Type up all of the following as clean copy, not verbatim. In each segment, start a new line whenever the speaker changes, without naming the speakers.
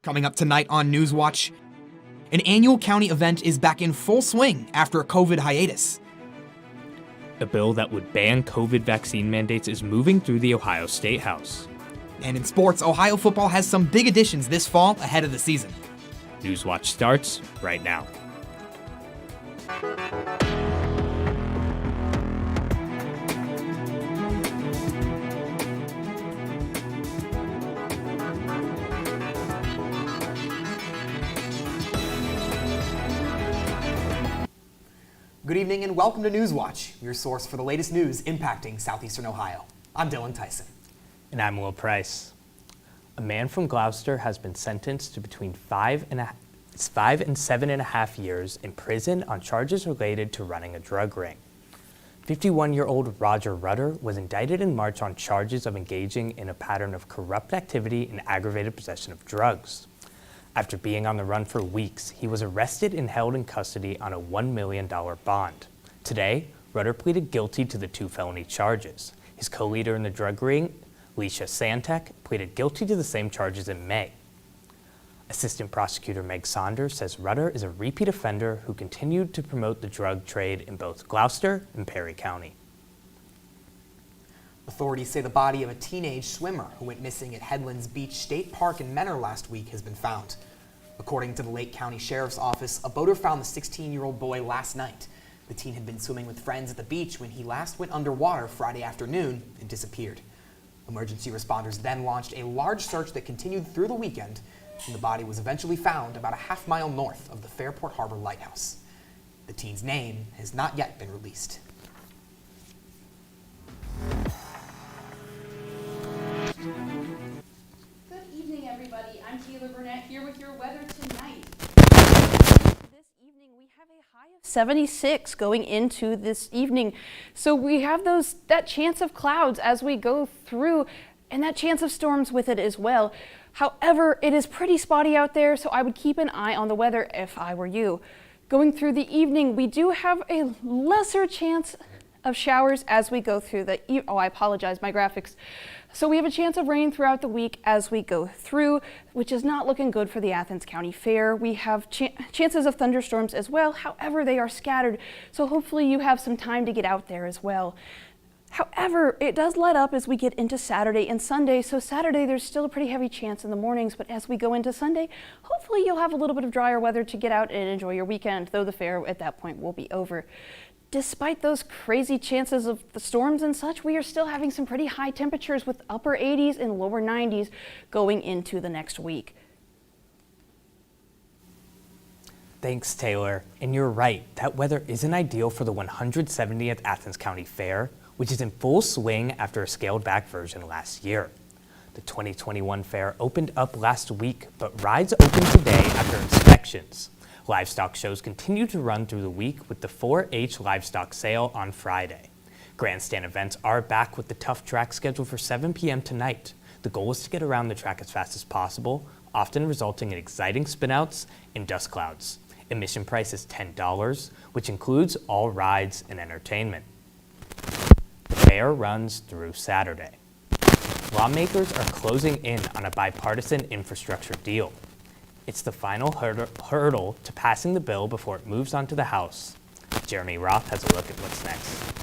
Coming up tonight on Newswatch, an annual county event is back in full swing after a COVID hiatus.
A bill that would ban COVID vaccine mandates is moving through the Ohio State House.
And in sports, Ohio football has some big additions this fall ahead of the season.
Newswatch starts right now.
Good evening and welcome to Newswatch, your source for the latest news impacting southeastern Ohio. I'm Dylan Tyson.
And I'm Will Price. A man from Gloucester has been sentenced to between 5 and 7.5 years in prison on charges related to running a drug ring. 51-year-old Roger Rudder was indicted in March on charges of engaging in a pattern of corrupt activity and aggravated possession of drugs. After being on the run for weeks, he was arrested and held in custody on a $1 million bond. Today, Rudder pleaded guilty to the 2 felony charges. His co-leader in the drug ring, Alicia Santek, pleaded guilty to the same charges in May. Assistant Prosecutor Meg Saunders says Rudder is a repeat offender who continued to promote the drug trade in both Gloucester and Perry County.
Authorities say the body of a teenage swimmer who went missing at Headlands Beach State Park in Menor last week has been found. According to the Lake County Sheriff's Office, a boater found the 16-year-old boy last night. The teen had been swimming with friends at the beach when he last went underwater Friday afternoon and disappeared. Emergency responders then launched a large search that continued through the weekend, and the body was eventually found about a half-mile north of the Fairport Harbor Lighthouse. The teen's name has not yet been released.
Everybody, I'm Taylor Burnett here with your weather tonight. This evening we have a high of 76 going into this evening. So we have that chance of clouds as we go through and that chance of storms with it as well. However, it is pretty spotty out there, so I would keep an eye on the weather if I were you. Going through the evening, we do have a lesser chance of showers as we go through I apologize, my graphics. So we have a chance of rain throughout the week as we go through, which is not looking good for the Athens County Fair. We have chances of thunderstorms as well. However, they are scattered, so hopefully you have some time to get out there as well. However, it does let up as we get into Saturday and Sunday. So Saturday, there's still a pretty heavy chance in the mornings, but as we go into Sunday, hopefully you'll have a little bit of drier weather to get out and enjoy your weekend, though the fair at that point will be over. Despite those crazy chances of the storms and such, we are still having some pretty high temperatures with upper 80s and lower 90s going into the next week.
Thanks, Taylor. And you're right, that weather isn't ideal for the 170th Athens County Fair, which is in full swing after a scaled-back version last year. The 2021 fair opened up last week, but rides open today after inspections. Livestock shows continue to run through the week with the 4-H livestock sale on Friday. Grandstand events are back with the Tough Track scheduled for 7 p.m. tonight. The goal is to get around the track as fast as possible, often resulting in exciting spinouts and dust clouds. Admission price is $10, which includes all rides and entertainment. The fair runs through Saturday. Lawmakers are closing in on a bipartisan infrastructure deal. It's the final hurdle to passing the bill before it moves on to the House. Jeremy Roth has a look at what's next.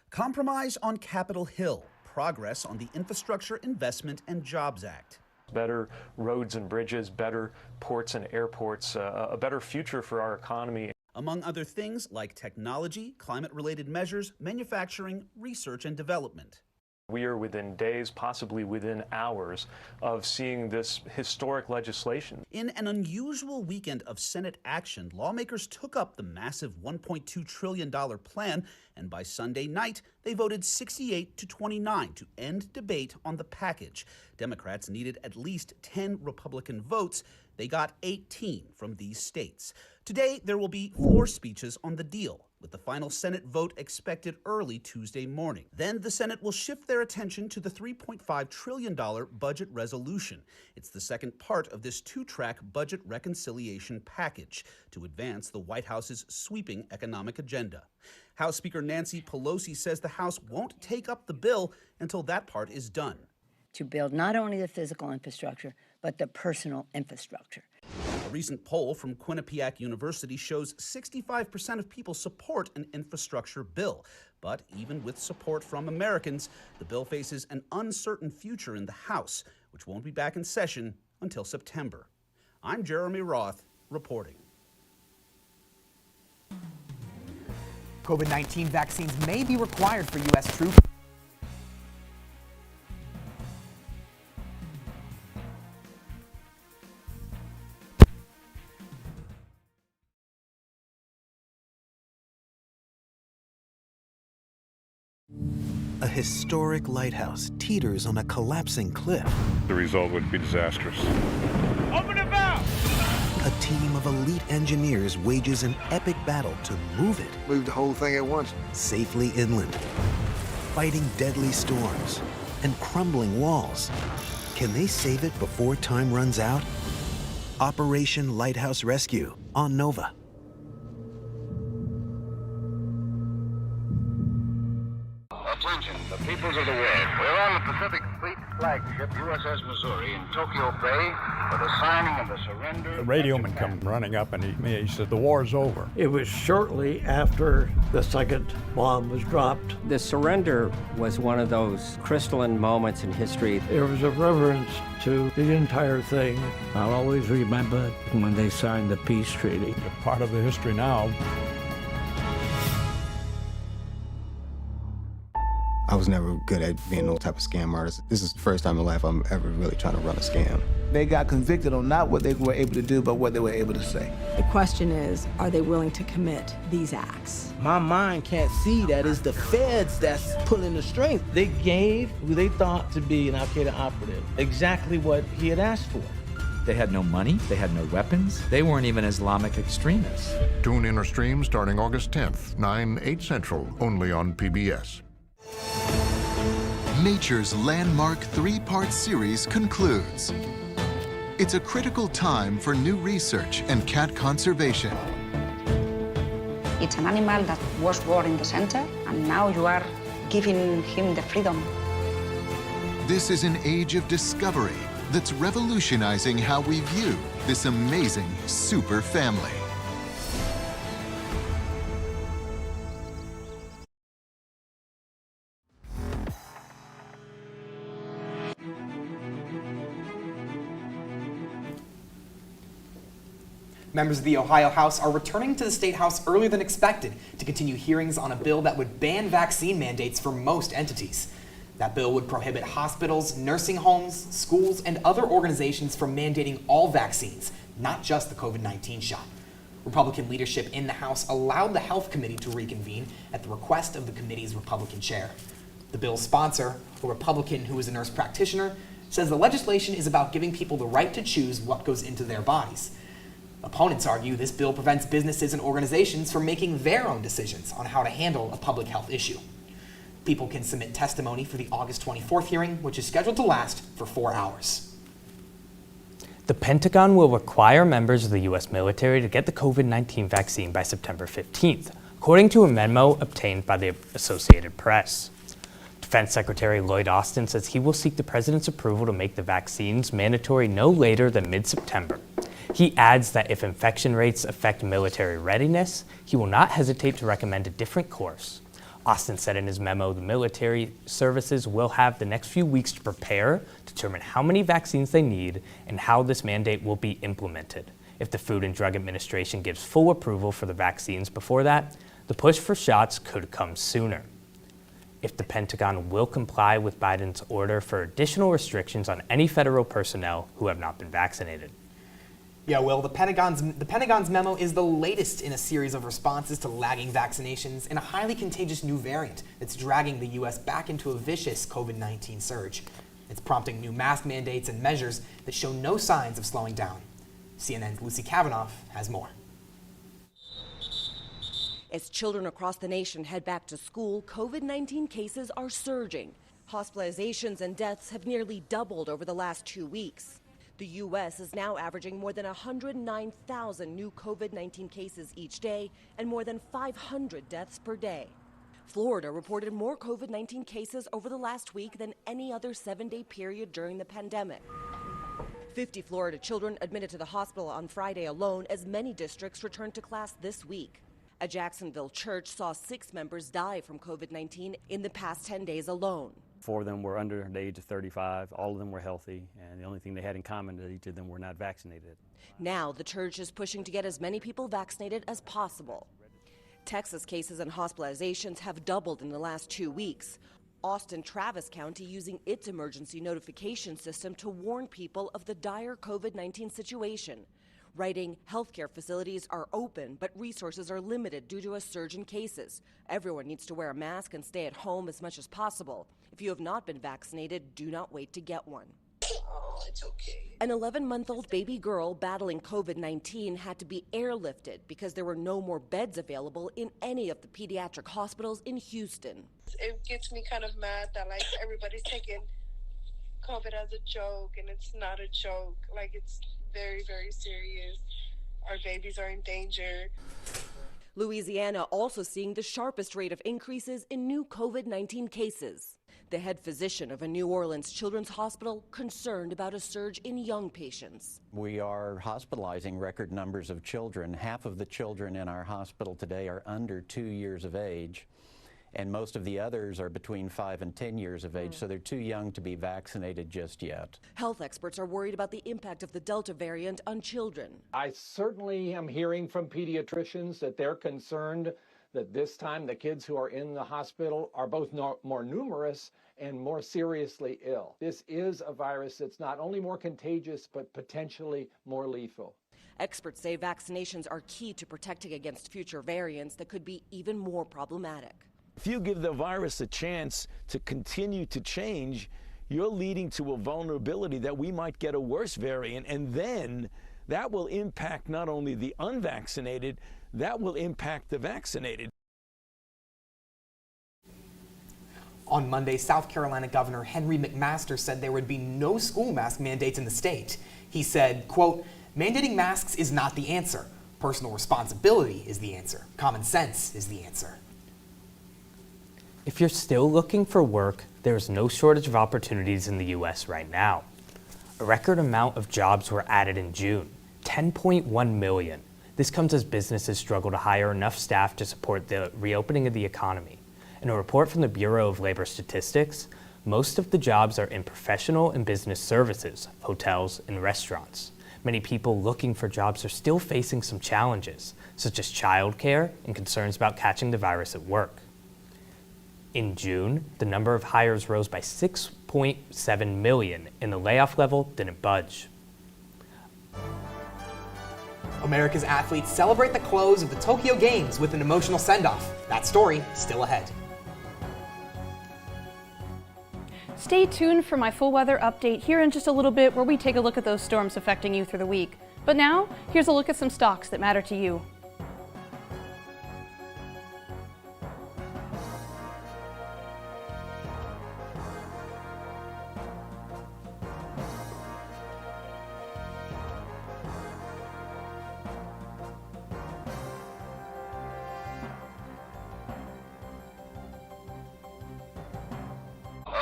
Compromise on Capitol Hill. Progress on the Infrastructure Investment and Jobs Act.
Better roads and bridges, better ports and airports, a better future for our economy.
Among other things like technology, climate-related measures, manufacturing, research and development.
We are within days, possibly within hours, of seeing this historic legislation.
In an unusual weekend of Senate action, lawmakers took up the massive $1.2 trillion plan, and by Sunday night, they voted 68-29 to end debate on the package. Democrats needed at least 10 Republican votes. They got 18 from these states. Today, there will be floor speeches on the deal, with the final Senate vote expected early Tuesday morning. Then the Senate will shift their attention to the $3.5 trillion budget resolution. It's the second part of this two-track budget reconciliation package to advance the White House's sweeping economic agenda. House Speaker Nancy Pelosi says the House won't take up the bill until that part is done.
to build not only the physical infrastructure, but the personal infrastructure.
A recent poll from Quinnipiac University shows 65% of people support an infrastructure bill. But even with support from Americans, the bill faces an uncertain future in the House, which won't be back in session until September. I'm Jeremy Roth, reporting.
COVID-19 vaccines may be required for U.S. troops.
A historic lighthouse teeters on a collapsing cliff.
The result would be disastrous.
Open the valve!
A team of elite engineers wages an epic battle to move it.
Move the whole thing at once.
Safely inland, fighting deadly storms and crumbling walls. Can they save it before time runs out? Operation Lighthouse Rescue on Nova.
Attention, the peoples of the world. We're on the Pacific Fleet flagship USS Missouri in Tokyo Bay for the signing of the surrender.
The radioman come running up and he said, "The war's over."
It was shortly after the second bomb was dropped.
The surrender was one of those crystalline moments in history.
There was a reverence to the entire thing. I'll always remember when they signed the peace treaty.
Part of the history now.
I was never good at being no type of scam artist. This is the first time in life I'm ever really trying to run a scam.
They got convicted on not what they were able to do, but what they were able to say.
The question is, are they willing to commit these acts?
My mind can't see that it's the feds that's pulling the strings. They gave who they thought to be an Al-Qaeda operative exactly what he had asked for.
They had no money, they had no weapons, they weren't even Islamic extremists.
Tune in or stream starting August 10th, 9/8 Central, only on PBS.
Nature's landmark three-part series concludes. It's a critical time for new research and cat conservation.
It's an animal that was born in the center, and now you are giving him the freedom.
This is an age of discovery that's revolutionizing how we view this amazing super family.
Members of the Ohio House are returning to the State House earlier than expected to continue hearings on a bill that would ban vaccine mandates for most entities. That bill would prohibit hospitals, nursing homes, schools, and other organizations from mandating all vaccines, not just the COVID-19 shot. Republican leadership in the House allowed the Health Committee to reconvene at the request of the committee's Republican chair. The bill's sponsor, a Republican who is a nurse practitioner, says the legislation is about giving people the right to choose what goes into their bodies. Opponents argue this bill prevents businesses and organizations from making their own decisions on how to handle a public health issue. People can submit testimony for the August 24th hearing, which is scheduled to last for 4 hours.
The Pentagon will require members of the U.S. military to get the COVID-19 vaccine by September 15th, according to a memo obtained by the Associated Press. Defense Secretary Lloyd Austin says he will seek the president's approval to make the vaccines mandatory no later than mid-September. He adds that if infection rates affect military readiness, he will not hesitate to recommend a different course. Austin said in his memo the military services will have the next few weeks to prepare, determine how many vaccines they need, and how this mandate will be implemented. If the Food and Drug Administration gives full approval for the vaccines before that, the push for shots could come sooner. If the Pentagon will comply with Biden's order for additional restrictions on any federal personnel who have not been vaccinated.
Yeah, Will, the Pentagon's memo is the latest in a series of responses to lagging vaccinations in a highly contagious new variant that's dragging the U.S. back into a vicious COVID-19 surge. It's prompting new mask mandates and measures that show no signs of slowing down. CNN's Lucy Kavanaugh has more.
As children across the nation head back to school, COVID-19 cases are surging. Hospitalizations and deaths have nearly doubled over the last 2 weeks. The U.S. is now averaging more than 109,000 new COVID-19 cases each day and more than 500 deaths per day. Florida reported more COVID-19 cases over the last week than any other 7-day period during the pandemic. 50 Florida children admitted to the hospital on Friday alone as many districts returned to class this week. A Jacksonville church saw 6 members die from COVID-19 in the past 10 days alone.
4 of them were under the age of 35. All of them were healthy, and the only thing they had in common is each of them were not vaccinated.
Now the church is pushing to get as many people vaccinated as possible. Texas cases and hospitalizations have doubled in the last 2 weeks. Austin Travis County using its emergency notification system to warn people of the dire COVID-19 situation, writing, "Healthcare facilities are open, but resources are limited due to a surge in cases. Everyone needs to wear a mask and stay at home as much as possible. If you have not been vaccinated, do not wait to get one."
Oh, it's okay.
An 11-month-old baby girl battling COVID-19 had to be airlifted because there were no more beds available in any of the pediatric hospitals in Houston.
It gets me kind of mad that like everybody's taking COVID as a joke, and it's not a joke. Like, it's very, very serious. Our babies are in danger.
Louisiana also seeing the sharpest rate of increases in new COVID-19 cases. The head physician of a New Orleans children's hospital concerned about a surge in young patients.
We are hospitalizing record numbers of children. Half of the children in our hospital today are under 2 years of age, and most of the others are between 5 and 10 years of age, so they're too young to be vaccinated just yet.
Health experts are worried about the impact of the Delta variant on children.
I certainly am hearing from pediatricians that they're concerned that this time the kids who are in the hospital are both more numerous and more seriously ill. This is a virus that's not only more contagious, but potentially more lethal.
Experts say vaccinations are key to protecting against future variants that could be even more problematic.
If you give the virus a chance to continue to change, you're leading to a vulnerability that we might get a worse variant, and then that will impact not only the unvaccinated, that will impact the vaccinated.
On Monday, South Carolina Governor Henry McMaster said there would be no school mask mandates in the state. He said, quote, "Mandating masks is not the answer. Personal responsibility is the answer. Common sense is the answer."
If you're still looking for work, there's no shortage of opportunities in the U.S. right now. A record amount of jobs were added in June, 10.1 million. This comes as businesses struggle to hire enough staff to support the reopening of the economy. In a report from the Bureau of Labor Statistics, most of the jobs are in professional and business services, hotels, and restaurants. Many people looking for jobs are still facing some challenges, such as childcare and concerns about catching the virus at work. In June, the number of hires rose by 6.7 million, and the layoff level didn't budge.
America's athletes celebrate the close of the Tokyo Games with an emotional send-off. That story still ahead.
Stay tuned for my full weather update here in just a little bit, where we take a look at those storms affecting you through the week. But now, here's a look at some stocks that matter to you.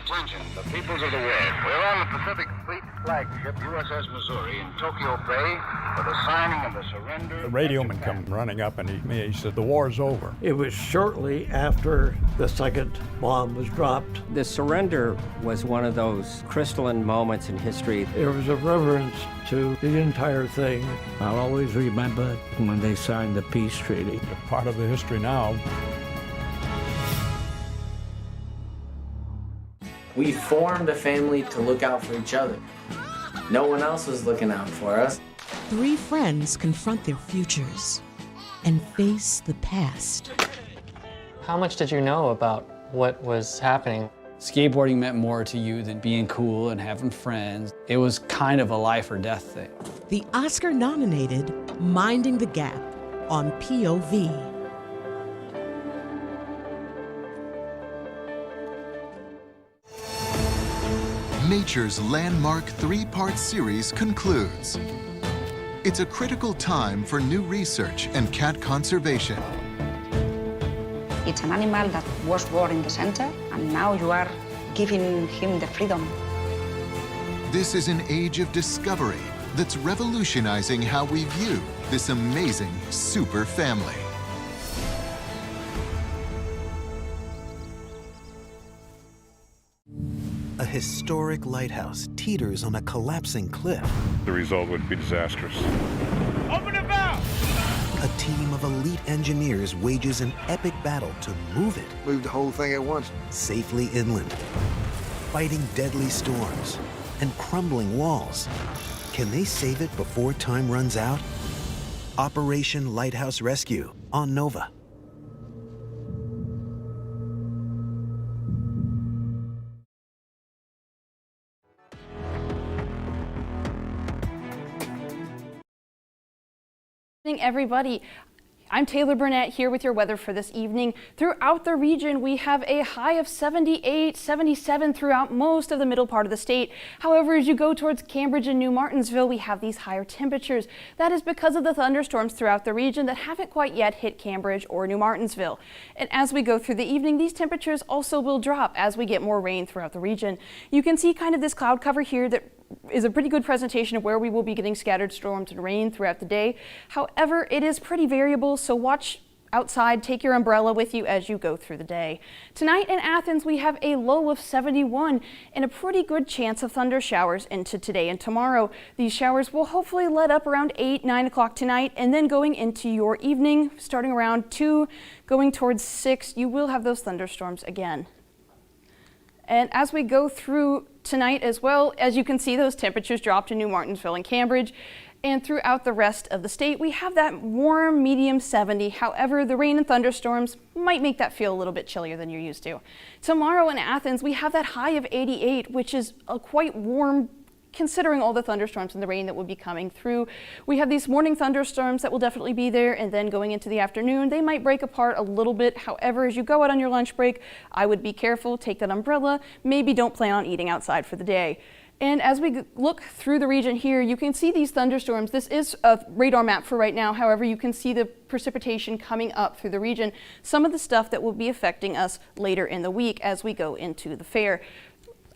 Attention, the peoples of the world. We're on the Pacific Fleet flagship USS Missouri in Tokyo Bay for the signing of the surrender.
The radioman come running up and he said, "The war's over."
It was shortly after the second bomb was dropped.
The surrender was one of those crystalline moments in history.
There was a reverence to the entire thing. I'll always remember when they signed the peace treaty.
Part of the history now.
We formed a family to look out for each other. No one else was looking out for us.
3 friends confront their futures and face the past.
How much did you know about what was happening?
Skateboarding meant more to you than being cool and having friends. It was kind of a life or death thing.
The Oscar-nominated Minding the Gap on POV.
Nature's landmark 3-part series concludes. It's a critical time for new research and cat conservation.
It's an animal that was born in the center, and now you are giving him the freedom.
This is an age of discovery that's revolutionizing how we view this amazing super family.
A historic lighthouse teeters on a collapsing cliff.
The result would be disastrous.
Open the valve! A team of elite engineers wages an epic battle to move it.
Move the whole thing at once.
Safely inland, fighting deadly storms and crumbling walls. Can they save it before time runs out? Operation Lighthouse Rescue on Nova.
Everybody, I'm Taylor Burnett here with your weather for this evening. Throughout the region, we have a high of 78, 77 throughout most of the middle part of the state. However, as you go towards Cambridge and New Martinsville, we have these higher temperatures. That is because of the thunderstorms throughout the region that haven't quite yet hit Cambridge or New Martinsville. And as we go through the evening, these temperatures also will drop as we get more rain throughout the region. You can see kind of this cloud cover here that is a pretty good presentation of where we will be getting scattered storms and rain throughout the day. However, it is pretty variable, so watch outside, take your umbrella with you as you go through the day. Tonight in Athens, we have a low of 71 and a pretty good chance of thunder showers into today and tomorrow. These showers will hopefully let up around 8, 9 o'clock tonight, and then going into your evening, starting around 2, going towards 6, you will have those thunderstorms again. And as we go through tonight as well, as you can see, those temperatures dropped in New Martinsville and Cambridge. And throughout the rest of the state, we have that warm medium 70. However, the rain and thunderstorms might make that feel a little bit chillier than you're used to. Tomorrow in Athens, we have that high of 88, which is a quite warm considering all the thunderstorms and the rain that will be coming through. We have these morning thunderstorms that will definitely be there, and then going into the afternoon, they might break apart a little bit. However, as you go out on your lunch break, I would be careful, take that umbrella, maybe don't plan on eating outside for the day. And as we look through the region here, you can see these thunderstorms. This is a radar map for right now. However, you can see the precipitation coming up through the region. Some of the stuff that will be affecting us later in the week as we go into the fair.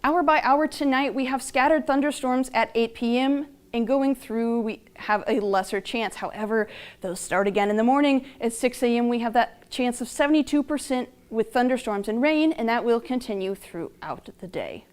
Hour by hour tonight, we have scattered thunderstorms at 8 p.m. and going through, we have a lesser chance. However, those start again in the morning. At 6 a.m., we have that chance of 72% with thunderstorms and rain, and that will continue throughout the day.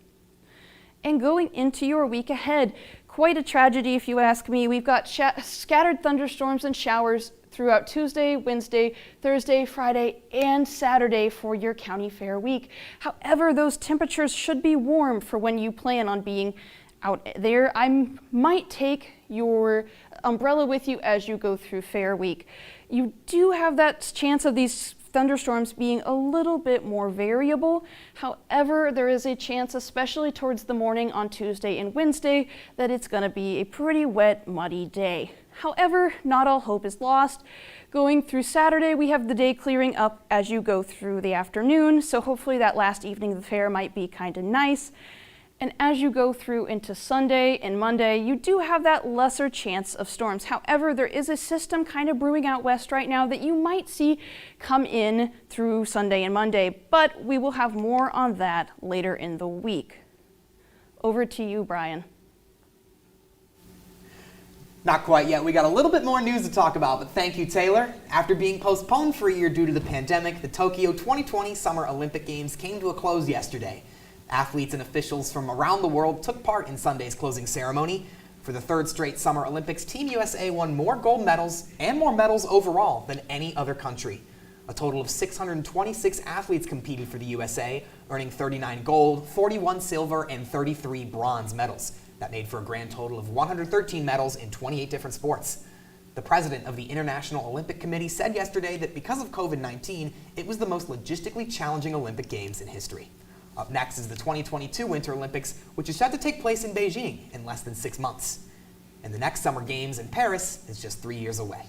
And going into your week ahead, quite a tragedy if you ask me. We've got scattered thunderstorms and showers throughout Tuesday, Wednesday, Thursday, Friday, and Saturday for your county fair week. However, those temperatures should be warm for when you plan on being out there. I might take your umbrella with you as you go through fair week. You do have that chance of these thunderstorms being a little bit more variable. However, there is a chance, especially towards the morning on Tuesday and Wednesday, that it's going to be a pretty wet, muddy day. However, not all hope is lost. Going through Saturday, we have the day clearing up as you go through the afternoon, so hopefully that last evening of the fair might be kind of nice. And as you go through into Sunday and Monday, you do have that lesser chance of storms. However, there is a system kind of brewing out west right now that you might see come in through Sunday and Monday, but we will have more on that later in the week. Over to you, Brian.
Not quite yet. We got a little bit more news to talk about, but thank you, Taylor. After being postponed for a year due to the pandemic, the Tokyo 2020 Summer Olympic Games came to a close yesterday. Athletes and officials from around the world took part in Sunday's closing ceremony. For the third straight Summer Olympics, Team USA won more gold medals and more medals overall than any other country. A total of 626 athletes competed for the USA, earning 39 gold, 41 silver, and 33 bronze medals. That made for a grand total of 113 medals in 28 different sports. The president of the International Olympic Committee said yesterday that because of COVID-19, it was the most logistically challenging Olympic Games in history. Up next is the 2022 Winter Olympics, which is set to take place in Beijing in less than 6 months. And the next Summer Games in Paris is just 3 years away.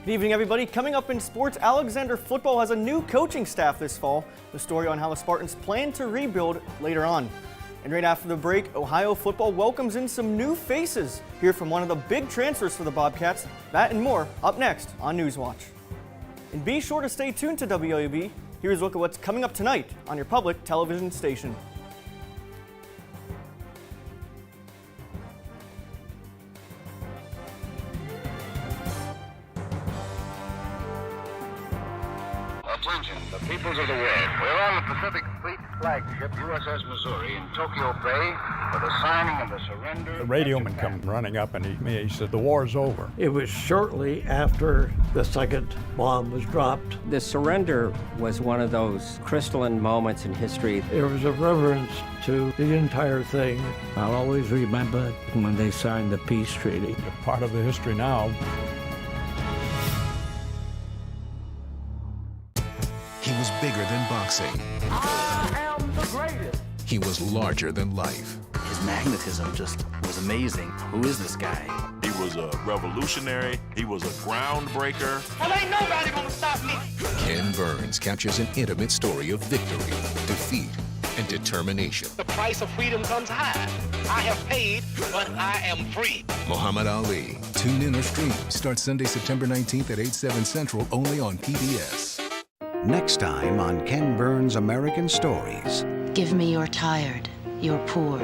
Good evening, everybody. Coming up in sports, Alexander football has a new coaching staff this fall. The story on how the Spartans plan to rebuild later on. And right after the break, Ohio football welcomes in some new faces. Hear from one of the big transfers for the Bobcats. That and more up next on Newswatch. And be sure to stay tuned to WOUB. Here's a look at what's coming up tonight on your public television station.
Attention, the peoples of the world. We're on the Pacific Fleet flagship USS Missouri in Tokyo Bay for the signing of the surrender.
The radioman come running up and he said, "The war's over."
It was shortly after the second bomb was dropped.
The surrender was one of those crystalline moments in history.
There was a reverence to the entire thing. I'll always remember when they signed the peace treaty.
Part of the history now.
He was bigger than boxing.
I am the greatest.
He was larger than life.
His magnetism just was amazing. Who is this guy?
He was a revolutionary. He was a groundbreaker.
Well, ain't nobody gonna stop me.
Ken Burns captures an intimate story of victory, defeat, and determination.
The price of freedom comes high. I have paid, but I am free.
Muhammad Ali. Tune in or stream. Starts Sunday, September 19th at 8/7 Central, only on PBS.
Next time on Ken Burns' American Stories.
Give me your tired, your poor,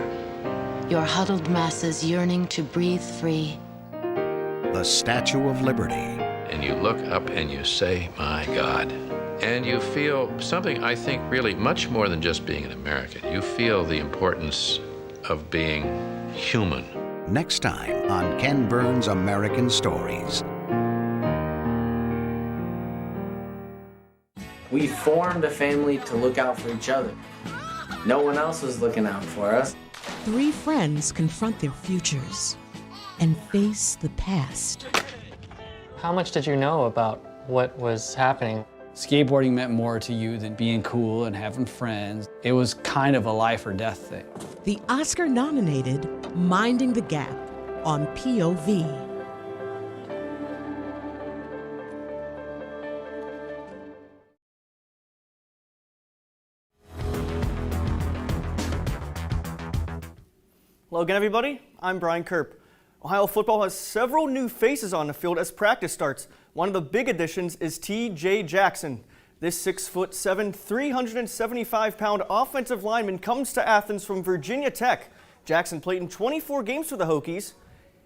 your huddled masses yearning to breathe free.
The Statue of Liberty.
And you look up and you say, my God. And you feel something, I think, really much more than just being an American. You feel the importance of being human.
Next time on Ken Burns' American Stories.
We formed a family to look out for each other. No one else was looking out for us.
Three friends confront their futures and face the past.
How much did you know about what was happening?
Skateboarding meant more to you than being cool and having friends. It was kind of a life or death thing.
The Oscar-nominated Minding the Gap on POV.
Hello again, everybody. I'm Brian Kerp. Ohio football has several new faces on the field as practice starts. One of the big additions is T.J. Jackson. This 6'7", 375-pound offensive lineman comes to Athens from Virginia Tech. Jackson played in 24 games for the Hokies.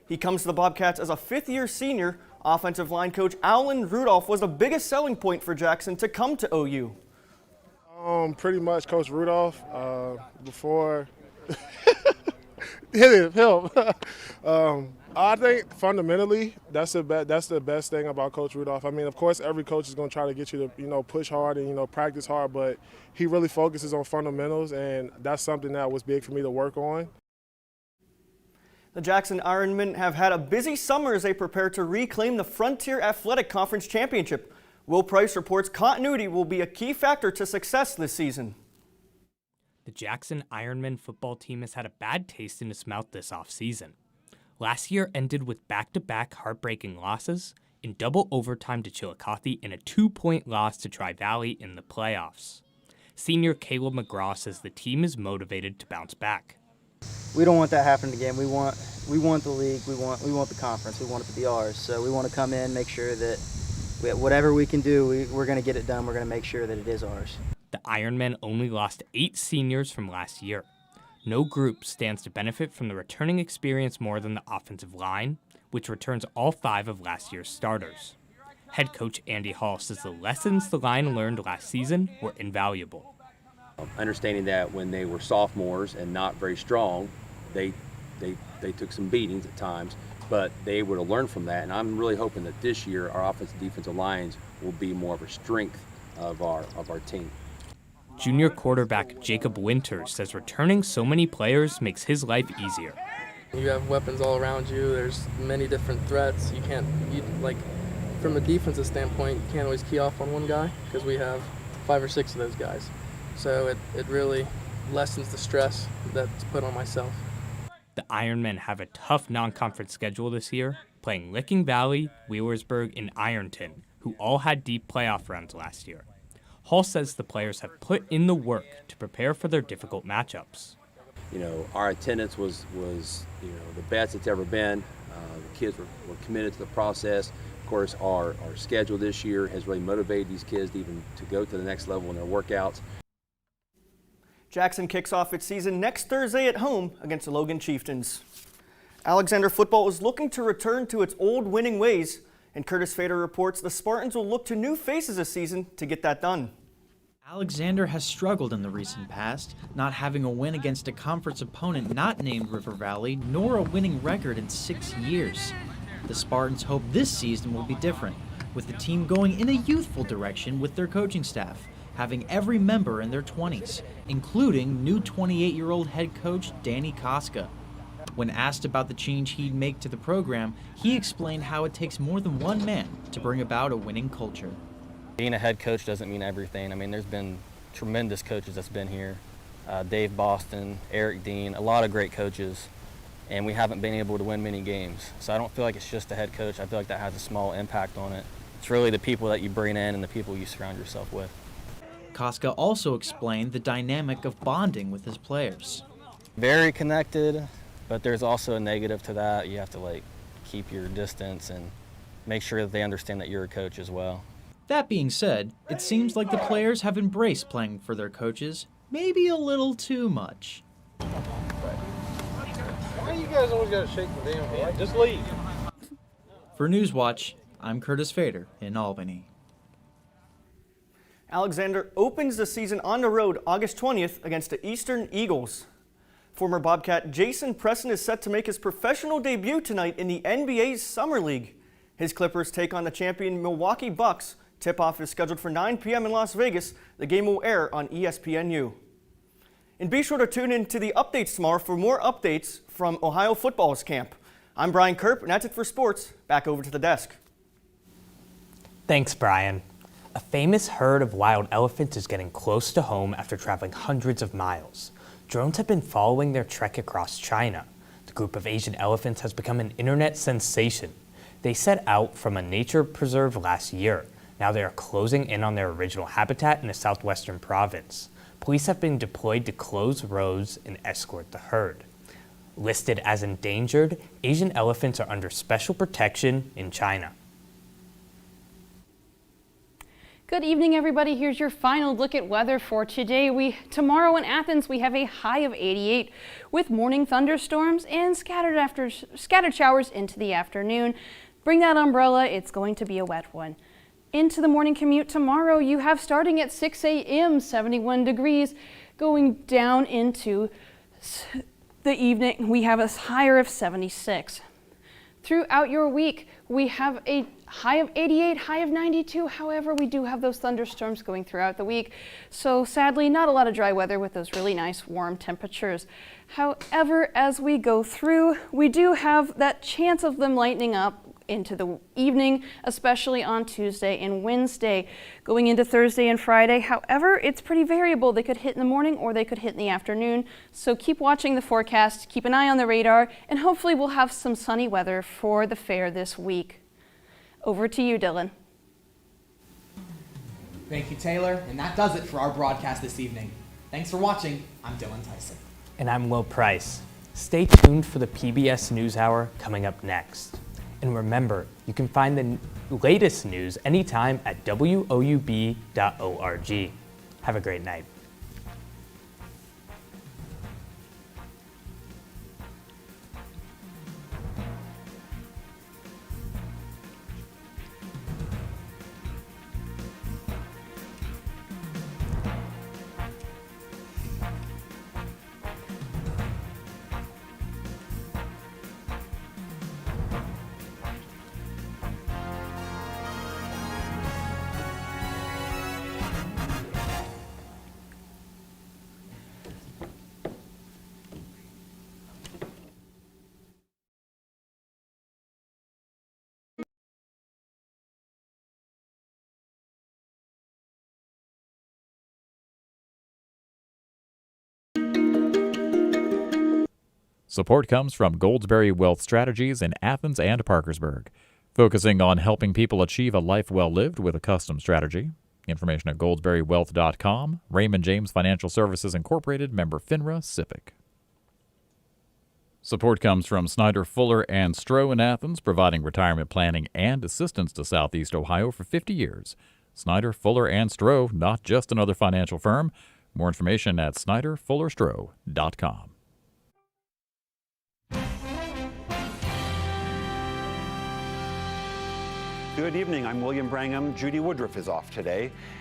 He comes to the Bobcats as a fifth-year senior. Offensive line coach Alan Rudolph was the biggest selling point for Jackson to come to OU.
Pretty much Coach Rudolph before. Hit him. I think fundamentally that's the best thing about Coach Rudolph. I mean, of course, every coach is going to try to get you to push hard and practice hard, but he really focuses on fundamentals, and that's something that was big for me to work on.
The Jackson Ironmen have had a busy summer as they prepare to reclaim the Frontier Athletic Conference Championship. Will Price reports continuity will be a key factor to success this season.
The Jackson Ironmen football team has had a bad taste in its mouth this offseason. Last year ended with back-to-back heartbreaking losses, in double overtime to Chillicothe and a 2-point loss to Tri-Valley in the playoffs. Senior Caleb McGraw says the team is motivated to bounce back.
We don't want that happening again. We want the league. We want the conference. We want it to be ours. So we want to come in, make sure that whatever we can do, we're going to get it done. We're going to make sure that it is ours.
The Ironmen only lost 8 seniors from last year. No group stands to benefit from the returning experience more than the offensive line, which returns all 5 of last year's starters. Head coach Andy Hall says the lessons the line learned last season were invaluable.
Understanding that when they were sophomores and not very strong, they took some beatings at times, but they were to learn from that. And I'm really hoping that this year our offensive defensive lines will be more of a strength of our team.
Junior quarterback Jacob Winters says returning so many players makes his life easier.
You have weapons all around you. There's many different threats. From a defensive standpoint, you can't always key off on one guy because we have 5 or 6 of those guys. So it really lessens the stress that's put on myself.
The Ironmen have a tough non-conference schedule this year, playing Licking Valley, Wheelersburg, and Ironton, who all had deep playoff runs last year. Hall says the players have put in the work to prepare for their difficult matchups.
Our attendance was the best it's ever been. The kids were committed to the process. Of course, our schedule this year has really motivated these kids to go to the next level in their workouts.
Jackson kicks off its season next Thursday at home against the Logan Chieftains. Alexander football is looking to return to its old winning ways, and Curtis Fader reports the Spartans will look to new faces this season to get that done.
Alexander has struggled in the recent past, not having a win against a conference opponent not named River Valley, nor a winning record in 6 years. The Spartans hope this season will be different, with the team going in a youthful direction with their coaching staff, having every member in their 20s, including new 28-year-old head coach Danny Koska. When asked about the change he'd make to the program, he explained how it takes more than one man to bring about a winning culture.
Being a head coach doesn't mean everything. I mean, there's been tremendous coaches that's been here. Dave Boston, Eric Dean, a lot of great coaches, and we haven't been able to win many games. So I don't feel like it's just the head coach. I feel like that has a small impact on it. It's really the people that you bring in and the people you surround yourself with.
Koska also explained the dynamic of bonding with his players.
Very connected, but there's also a negative to that. You have to keep your distance and make sure that they understand that you're a coach as well.
That being said, it seems like the players have embraced playing for their coaches, maybe a little too much.
Why you guys always gotta shake the damn hand? Just leave.
For Newswatch, I'm Curtis Fader in Albany.
Alexander opens the season on the road August 20th against the Eastern Eagles. Former Bobcat Jason Preston is set to make his professional debut tonight in the NBA's Summer League. His Clippers take on the champion Milwaukee Bucks. Tip-off is scheduled for 9 p.m. in Las Vegas. The game will air on ESPNU. And be sure to tune in to the updates tomorrow for more updates from Ohio football's camp. I'm Brian Kerp, and that's it for sports. Back over to the desk.
Thanks, Brian. A famous herd of wild elephants is getting close to home after traveling hundreds of miles. Drones have been following their trek across China. The group of Asian elephants has become an internet sensation. They set out from a nature preserve last year. Now they are closing in on their original habitat in the southwestern province. Police have been deployed to close roads and escort the herd. Listed as endangered, Asian elephants are under special protection in China.
Good evening, everybody. Here's your final look at weather for today. Tomorrow in Athens, we have a high of 88 with morning thunderstorms and scattered showers into the afternoon. Bring that umbrella. It's going to be a wet one. Into the morning commute tomorrow, you have starting at 6 a.m., 71 degrees, going down into the evening, we have a higher of 76. Throughout your week, we have a high of 88, high of 92. However, we do have those thunderstorms going throughout the week. So sadly, not a lot of dry weather with those really nice warm temperatures. However, as we go through, we do have that chance of them lightening up into the evening, especially on Tuesday and Wednesday. Going into Thursday and Friday, however, it's pretty variable. They could hit in the morning or they could hit in the afternoon. So keep watching the forecast, keep an eye on the radar, and hopefully we'll have some sunny weather for the fair this week. Over to you, Dylan.
Thank you, Taylor. And that does it for our broadcast this evening. Thanks for watching. I'm Dylan Tyson.
And I'm Will Price. Stay tuned for the PBS NewsHour coming up next. And remember, you can find the latest news anytime at WOUB.org. Have a great night.
Support comes from Goldsberry Wealth Strategies in Athens and Parkersburg, focusing on helping people achieve a life well lived with a custom strategy. Information at goldsberrywealth.com. Raymond James Financial Services Incorporated, member FINRA, SIPC. Support comes from Snyder, Fuller, and Stroh in Athens, providing retirement planning and assistance to Southeast Ohio for 50 years. Snyder, Fuller, and Stroh, not just another financial firm. More information at snyderfullerstroh.com.
Good evening. I'm William Brangham. Judy Woodruff is off today.